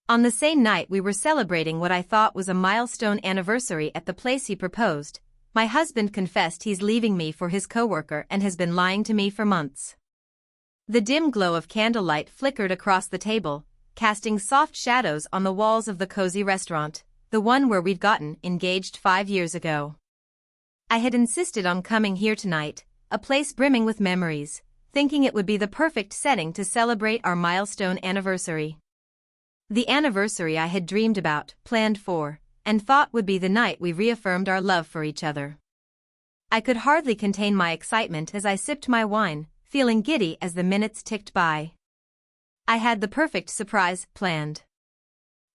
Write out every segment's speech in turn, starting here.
On the same night we were celebrating what I thought was a milestone anniversary at the place he proposed, my husband confessed he's leaving me for his coworker and has been lying to me for months. The dim glow of candlelight flickered across the table, casting soft shadows on the walls of the cozy restaurant, the one where we'd gotten engaged 5 years ago. I had insisted on coming here tonight, a place brimming with memories, thinking it would be the perfect setting to celebrate our milestone anniversary. The anniversary I had dreamed about, planned for, and thought would be the night we reaffirmed our love for each other. I could hardly contain my excitement as I sipped my wine, feeling giddy as the minutes ticked by. I had the perfect surprise planned.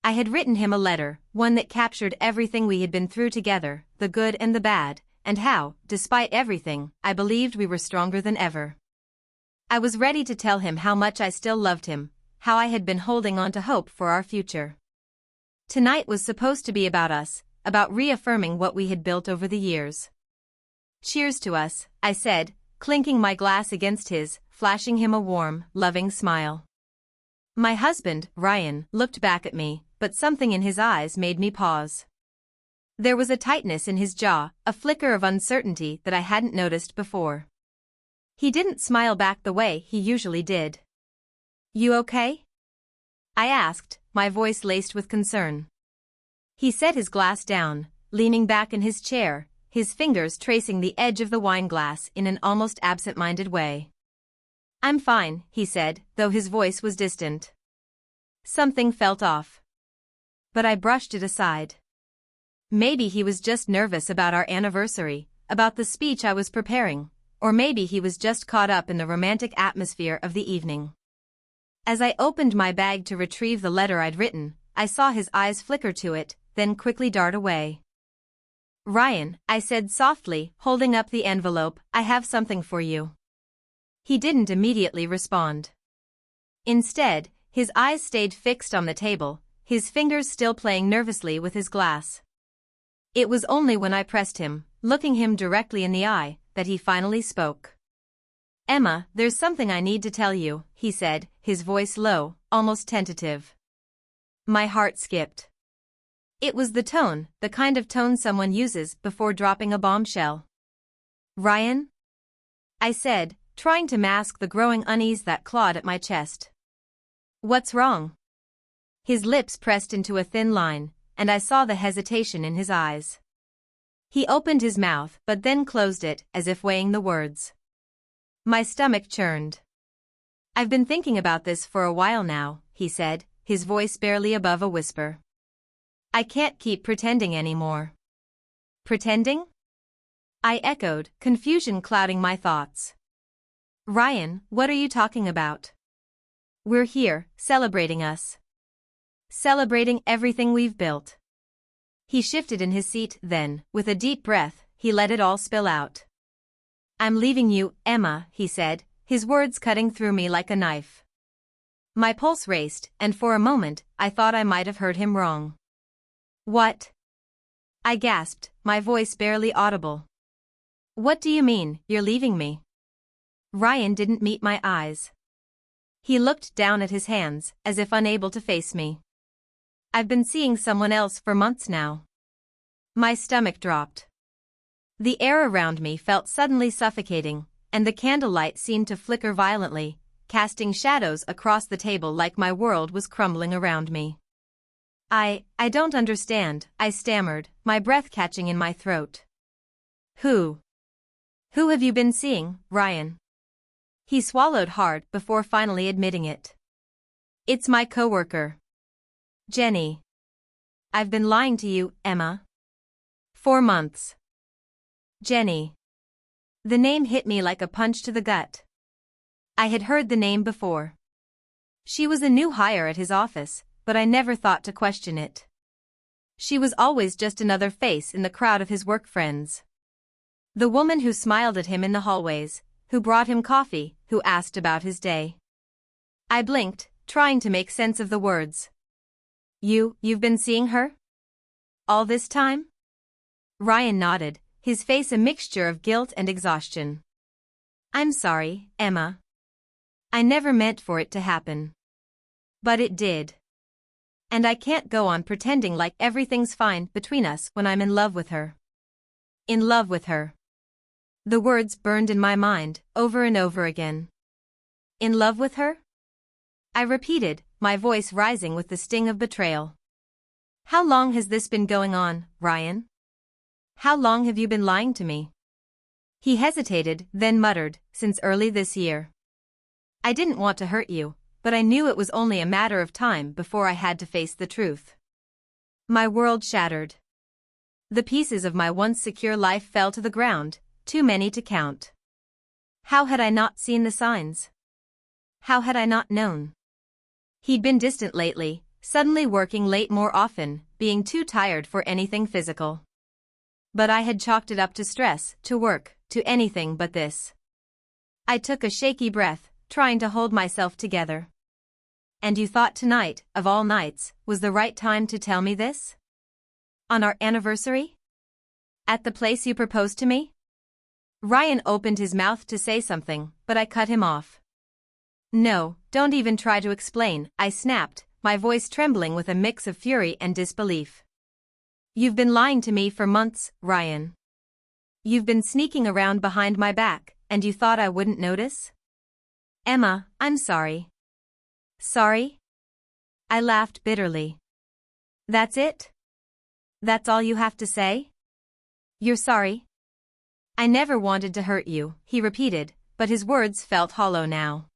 I had written him a letter, one that captured everything we had been through together, the good and the bad, and how, despite everything, I believed we were stronger than ever. I was ready to tell him how much I still loved him, how I had been holding on to hope for our future. Tonight was supposed to be about us, about reaffirming what we had built over the years. Cheers to us, I said, clinking my glass against his, flashing him a warm, loving smile. My husband, Ryan, looked back at me, but something in his eyes made me pause. There was a tightness in his jaw, a flicker of uncertainty that I hadn't noticed before. He didn't smile back the way he usually did. "You okay?" I asked, my voice laced with concern. He set his glass down, leaning back in his chair, his fingers tracing the edge of the wine glass in an almost absent-minded way. "I'm fine," he said, though his voice was distant. Something felt off. But I brushed it aside. Maybe he was just nervous about our anniversary, about the speech I was preparing, or maybe he was just caught up in the romantic atmosphere of the evening. As I opened my bag to retrieve the letter I'd written, I saw his eyes flicker to it, then quickly dart away. "Ryan," I said softly, holding up the envelope, "I have something for you." He didn't immediately respond. Instead, his eyes stayed fixed on the table, his fingers still playing nervously with his glass. It was only when I pressed him, looking him directly in the eye, that he finally spoke. "Emma, there's something I need to tell you," he said, his voice low, almost tentative. My heart skipped. It was the tone, the kind of tone someone uses before dropping a bombshell. "Ryan?" I said, trying to mask the growing unease that clawed at my chest. "What's wrong?" His lips pressed into a thin line, and I saw the hesitation in his eyes. He opened his mouth but then closed it, as if weighing the words. My stomach churned. "I've been thinking about this for a while now," he said, his voice barely above a whisper. "I can't keep pretending anymore." "Pretending?" I echoed, confusion clouding my thoughts. "Ryan, what are you talking about?" "We're here, celebrating us. Celebrating everything we've built." He shifted in his seat, then, with a deep breath, he let it all spill out. "I'm leaving you, Emma," he said, his words cutting through me like a knife. My pulse raced, and for a moment, I thought I might have heard him wrong. "What?" I gasped, my voice barely audible. "What do you mean, you're leaving me?" Ryan didn't meet my eyes. He looked down at his hands, as if unable to face me. "I've been seeing someone else for months now." My stomach dropped. The air around me felt suddenly suffocating, and the candlelight seemed to flicker violently, casting shadows across the table like my world was crumbling around me. I don't understand," I stammered, my breath catching in my throat. Who have you been seeing, Ryan?" He swallowed hard before finally admitting it. "It's my coworker. Jenny." "I've been lying to you, Emma." "For months." Jenny. The name hit me like a punch to the gut. I had heard the name before. She was a new hire at his office, but I never thought to question it. She was always just another face in the crowd of his work friends. The woman who smiled at him in the hallways, who brought him coffee, who asked about his day. I blinked, trying to make sense of the words. You've been seeing her? All this time?" Ryan nodded, his face a mixture of guilt and exhaustion. "I'm sorry, Emma. I never meant for it to happen. But it did. And I can't go on pretending like everything's fine between us when I'm in love with her. In love with her. The words burned in my mind, over and over again. In love with her? I repeated, my voice rising with the sting of betrayal. How long has this been going on, Ryan? How long have you been lying to me? He hesitated, then muttered, since early this year. I didn't want to hurt you, but I knew it was only a matter of time before I had to face the truth. My world shattered. The pieces of my once secure life fell to the ground, too many to count. How had I not seen the signs? How had I not known? He'd been distant lately, suddenly working late more often, being too tired for anything physical. But I had chalked it up to stress, to work, to anything but this. I took a shaky breath, trying to hold myself together. And you thought tonight, of all nights, was the right time to tell me this? On our anniversary? At the place you proposed to me? Ryan opened his mouth to say something, but I cut him off. No, don't even try to explain, I snapped, my voice trembling with a mix of fury and disbelief. You've been lying to me for months, Ryan. You've been sneaking around behind my back, and you thought I wouldn't notice? Emma, I'm sorry. Sorry? I laughed bitterly. That's it? That's all you have to say? You're sorry? I never wanted to hurt you, he repeated, but his words felt hollow now.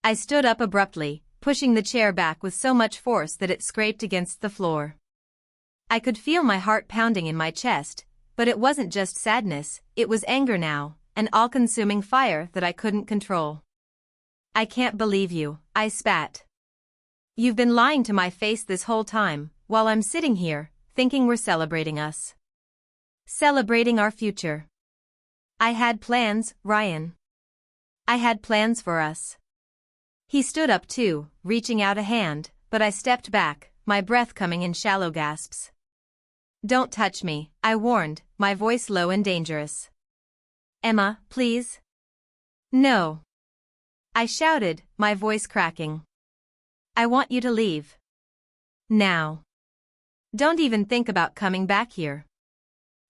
I stood up abruptly, pushing the chair back with so much force that it scraped against the floor. I could feel my heart pounding in my chest, but it wasn't just sadness, it was anger now, an all-consuming fire that I couldn't control. I can't believe you, I spat. You've been lying to my face this whole time, while I'm sitting here, thinking we're celebrating us. Celebrating our future. I had plans, Ryan. I had plans for us. He stood up too, reaching out a hand, but I stepped back, my breath coming in shallow gasps. Don't touch me, I warned, my voice low and dangerous. Emma, please. No. I shouted, my voice cracking. I want you to leave. Now. Don't even think about coming back here.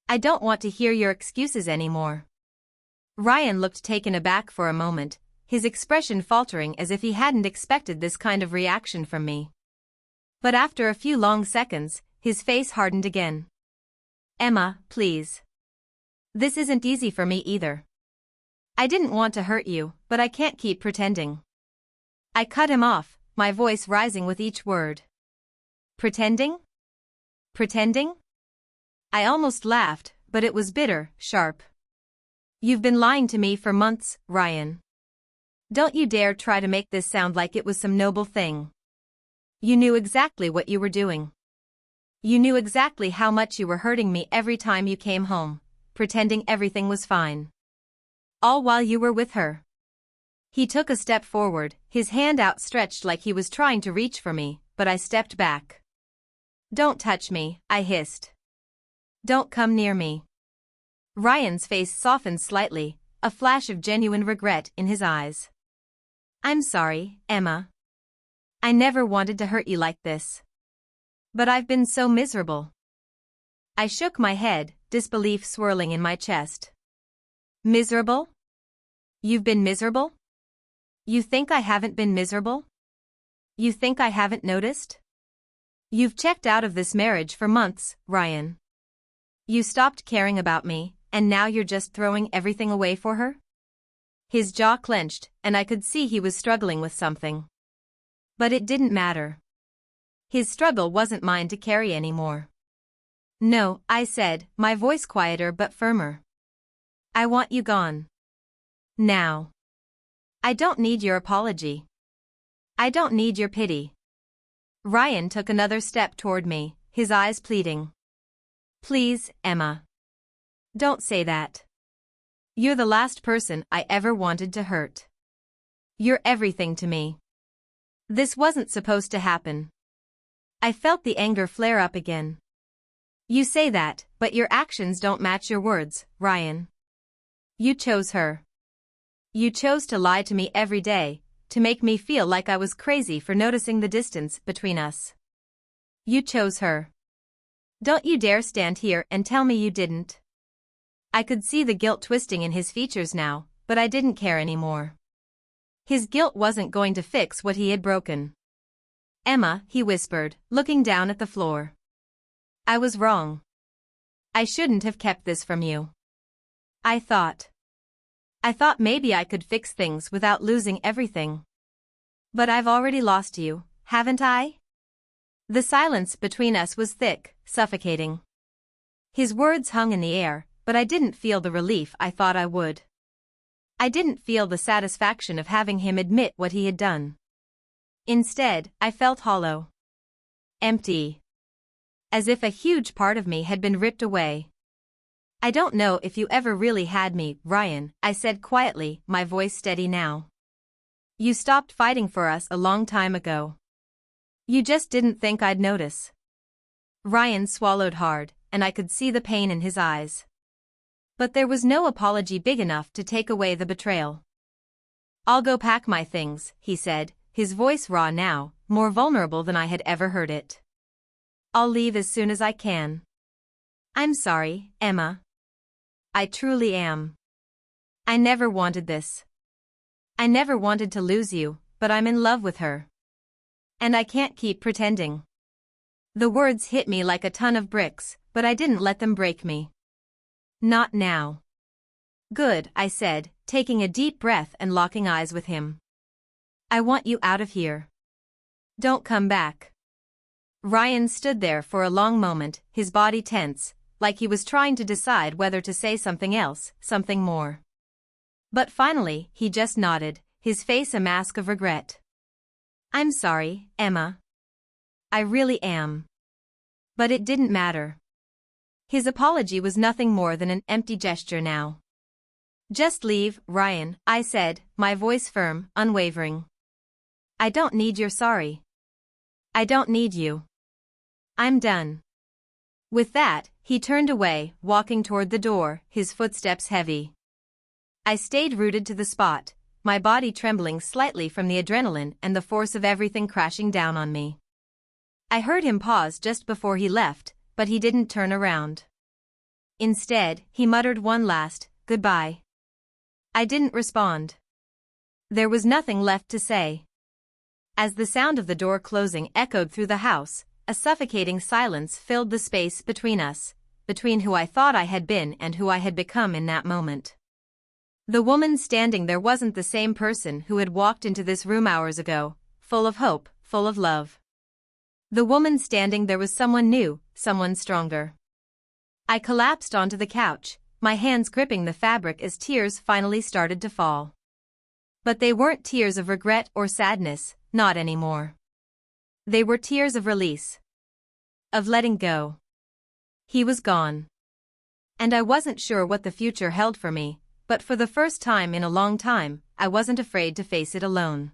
I don't want to hear your excuses anymore. Ryan looked taken aback for a moment, his expression faltering as if he hadn't expected this kind of reaction from me. But after a few long seconds, his face hardened again. Emma, please. This isn't easy for me either. I didn't want to hurt you, but I can't keep pretending. I cut him off, my voice rising with each word. Pretending? Pretending? I almost laughed, but it was bitter, sharp. You've been lying to me for months, Ryan. Don't you dare try to make this sound like it was some noble thing. You knew exactly what you were doing. You knew exactly how much you were hurting me every time you came home, pretending everything was fine. All while you were with her. He took a step forward, his hand outstretched like he was trying to reach for me, but I stepped back. Don't touch me, I hissed. Don't come near me. Ryan's face softened slightly, a flash of genuine regret in his eyes. I'm sorry, Emma. I never wanted to hurt you like this. But I've been so miserable. I shook my head, disbelief swirling in my chest. Miserable? You've been miserable? You think I haven't been miserable? You think I haven't noticed? You've checked out of this marriage for months, Ryan. You stopped caring about me, and now you're just throwing everything away for her? His jaw clenched, and I could see he was struggling with something. But it didn't matter. His struggle wasn't mine to carry anymore. No, I said, my voice quieter but firmer. I want you gone. Now. I don't need your apology. I don't need your pity. Ryan took another step toward me, his eyes pleading. Please, Emma. Don't say that. You're the last person I ever wanted to hurt. You're everything to me. This wasn't supposed to happen. I felt the anger flare up again. You say that, but your actions don't match your words, Ryan. You chose her. You chose to lie to me every day, to make me feel like I was crazy for noticing the distance between us. You chose her. Don't you dare stand here and tell me you didn't. I could see the guilt twisting in his features now, but I didn't care anymore. His guilt wasn't going to fix what he had broken. Emma, he whispered, looking down at the floor. I was wrong. I shouldn't have kept this from you. I thought maybe I could fix things without losing everything. But I've already lost you, haven't I? The silence between us was thick, suffocating. His words hung in the air, but I didn't feel the relief I thought I would. I didn't feel the satisfaction of having him admit what he had done. Instead, I felt hollow. Empty. As if a huge part of me had been ripped away. I don't know if you ever really had me, Ryan, I said quietly, my voice steady now. You stopped fighting for us a long time ago. You just didn't think I'd notice. Ryan swallowed hard, and I could see the pain in his eyes. But there was no apology big enough to take away the betrayal. I'll go pack my things, he said, his voice raw now, more vulnerable than I had ever heard it. I'll leave as soon as I can. I'm sorry, Emma. I truly am. I never wanted this. I never wanted to lose you, but I'm in love with her. And I can't keep pretending. The words hit me like a ton of bricks, but I didn't let them break me. Not now. Good, I said, taking a deep breath and locking eyes with him. I want you out of here. Don't come back. Ryan stood there for a long moment, his body tense, like he was trying to decide whether to say something else, something more. But finally, he just nodded, his face a mask of regret. I'm sorry, Emma. I really am. But it didn't matter. His apology was nothing more than an empty gesture now. Just leave, Ryan, I said, my voice firm, unwavering. I don't need your sorry. I don't need you. I'm done. With that, he turned away, walking toward the door, his footsteps heavy. I stayed rooted to the spot, my body trembling slightly from the adrenaline and the force of everything crashing down on me. I heard him pause just before he left, but he didn't turn around. Instead, he muttered one last, goodbye. I didn't respond. There was nothing left to say. As the sound of the door closing echoed through the house, a suffocating silence filled the space between us, between who I thought I had been and who I had become in that moment. The woman standing there wasn't the same person who had walked into this room hours ago, full of hope, full of love. The woman standing there was someone new, someone stronger. I collapsed onto the couch, my hands gripping the fabric as tears finally started to fall. But they weren't tears of regret or sadness, not anymore. They were tears of release. Of letting go. He was gone. And I wasn't sure what the future held for me, but for the first time in a long time, I wasn't afraid to face it alone.